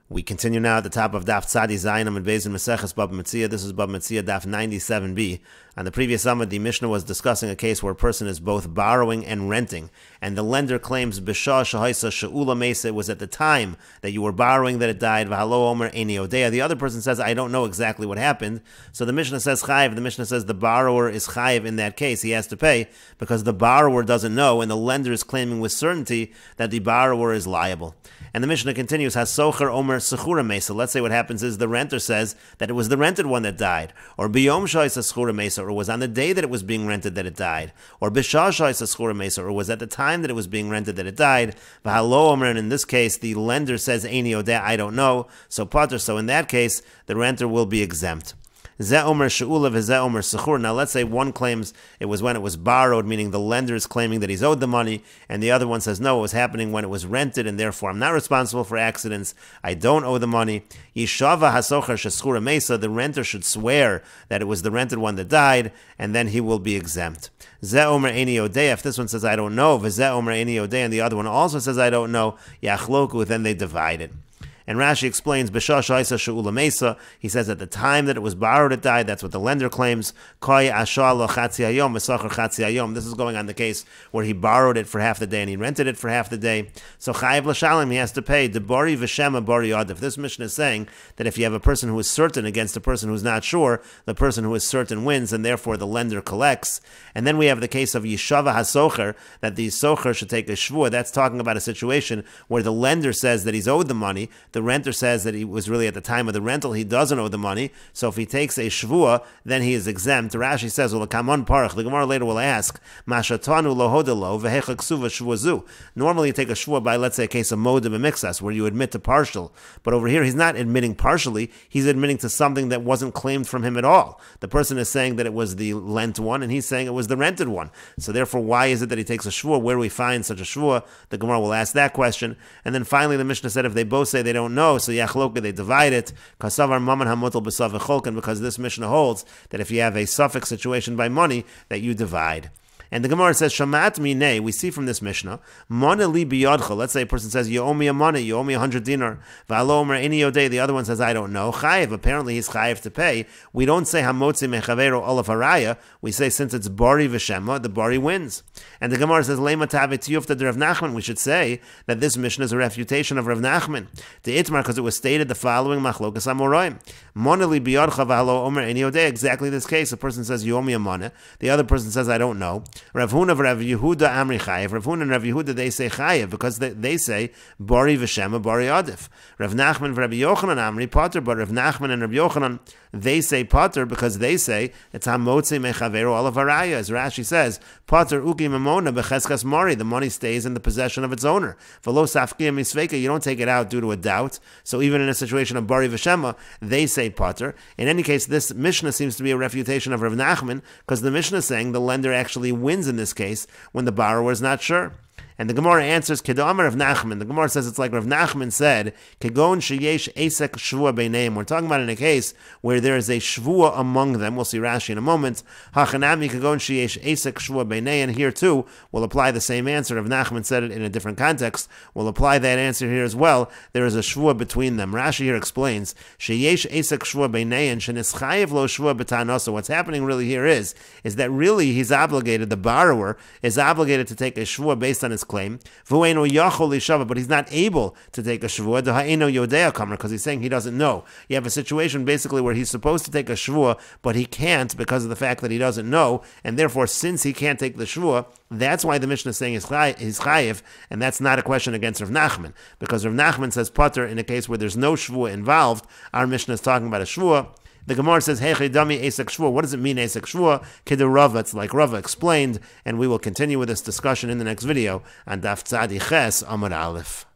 We continue now at the top of Daf Zayin and Beis in Meseches Bava Metzia. This is Bava Metzia Daf 97b. On the previous Amud, the Mishnah was discussing a case where a person is both borrowing and renting, and the lender claims B'shah Shahaisa She'ula Mesa, it was at the time that you were borrowing that it died. V'halo Omer Eini Odea. The other person says, I don't know exactly what happened. So the Mishnah says Chayiv. The Mishnah says the borrower is Chayiv in that case. He has to pay because the borrower doesn't know, and the lender is claiming with certainty that the borrower is liable. And the Mishnah continues, Hasocher Omer Sechura Mesa. Let's say what happens is the renter says that it was the rented one that died, or Biyom Shaisa Sechura Mesa, or it was on the day that it was being rented that it died, or Bishah Shaisa Sechura Mesa, or it was at the time that it was being rented that it died. V'halo Omer, and in this case, the lender says Eini Odeh, I don't know, so Pater. So in that case, the renter will be exempt. Now let's say one claims it was when it was borrowed, meaning the lender is claiming that he's owed the money, and the other one says, no, it was happening when it was rented, and therefore I'm not responsible for accidents, I don't owe the money. Yishava hasocher sheskura mesa, the renter should swear that it was the rented one that died, and then he will be exempt. Zeh omer eini odeh, if this one says I don't know, v'zeh omer eini odeh, and the other one also says I don't know, yachloku, then they divide it. And Rashi explains, B'shah shaisa she'ula mesa, he says at the time that it was borrowed it died, that's what the lender claims. Koi ashah lo chatzi hayom, mesacher chatzi hayom. This is going on the case where he borrowed it for half the day and he rented it for half the day. So chayiv l'shalim, he has to pay. Debari v'shema bari adif. This Mishnah is saying that if you have a person who is certain against a person who is not sure, the person who is certain wins, and therefore the lender collects. And then we have the case of yishava hasocher, that the socher should take a shvua. That's talking about a situation where the lender says that he's owed the money. The renter says that he was really at the time of the rental, he doesn't owe the money. So if he takes a shvua, then he is exempt. Rashi says, well, the Gemara later will ask, Mashatanu lohodelo vehechak suva shvuazu. Normally you take a shvua by, let's say, a case of moda b'mixas, where you admit to partial. But over here, he's not admitting partially, he's admitting to something that wasn't claimed from him at all. The person is saying that it was the lent one, and he's saying it was the rented one. So therefore, why is it that he takes a shvua? Where do we find such a shvua? The Gemara will ask that question. And then finally, the Mishnah said if they both say they don't know, so yachloka, they divide it. Kasavar maman hamutal b'savik cholkan, because this Mishnah holds that if you have a suffix situation by money, that you divide. And the Gemara says, Shamat minei, we see from this Mishnah, Mana li biyadcha. Let's say a person says, you owe me a money, you owe me 100 dinar. V'alo omer eini odeh, the other one says, I don't know. Chayiv, apparently he's chayiv to pay. We don't say hamotzi mechavero olav haraya. We say since it's bari v'shema, the bari wins. And the Gemara says, Lema tavet tiyufta de Rav Nachman. We should say that this Mishnah is a refutation of Rav Nachman. The itmar, because it was stated the following machlokas amoraim. Mana li biyadcha v'alo omer eini odeh. Exactly this case. A person says, you owe me a money. The other person says, I don't know. Rav Huna Rav Yehuda Amri Chayev. Rav Huna and Rav Yehuda, they say Chayev because they say Bari V'Shema Bari Adif. Rav Nachman and Rav Yochanan Amri Pater, but Rav Nachman and Rav Yochanan, they say Pater because they say it's Hamotzi Mechaveru Olav Haraya. As Rashi says, Pater Uki Mamona Becheskas Mari. The money stays in the possession of its owner. V'lo Safkia Misveka. You don't take it out due to a doubt. So even in a situation of Bari V'Shema, they say Pater. In any case, this Mishnah seems to be a refutation of Rav Nachman because the Mishnah is saying the lender actually wins in this case when the borrower is not sure. And the Gemara answers, Kedamar Rav Nachman. The Gemara says it's like Rav Nachman said, Kegon sheyesh esek shvua beineim. We're talking about in a case where there is a shvua among them. We'll see Rashi in a moment. Hachanami kegon sheyesh esek shvua beineim. And here too, we'll apply the same answer. Rav Nachman said it in a different context. We'll apply that answer here as well. There is a shvua between them. Rashi here explains, sheyesh esek shvua beineim shenischayev lo shvua betanosa. What's happening really here is that really he's obligated, the borrower is obligated to take a shvua based on his claim, but he's not able to take a shvua because he's saying he doesn't know. You have a situation basically where he's supposed to take a shvua, but he can't because of the fact that he doesn't know, and therefore since he can't take the shvua, that's why the Mishnah is saying he's chayiv, and that's not a question against Rav Nachman, because Rav Nachman says pater in a case where there's no shvua involved. Our Mishnah is talking about a shvua. The Gemara says, Hey Chidami Esek Shvua. What does it mean, Esek Shvua? Kidder Rava, it's like Rava explained, and we will continue with this discussion in the next video on Daf Ches Amud Aleph.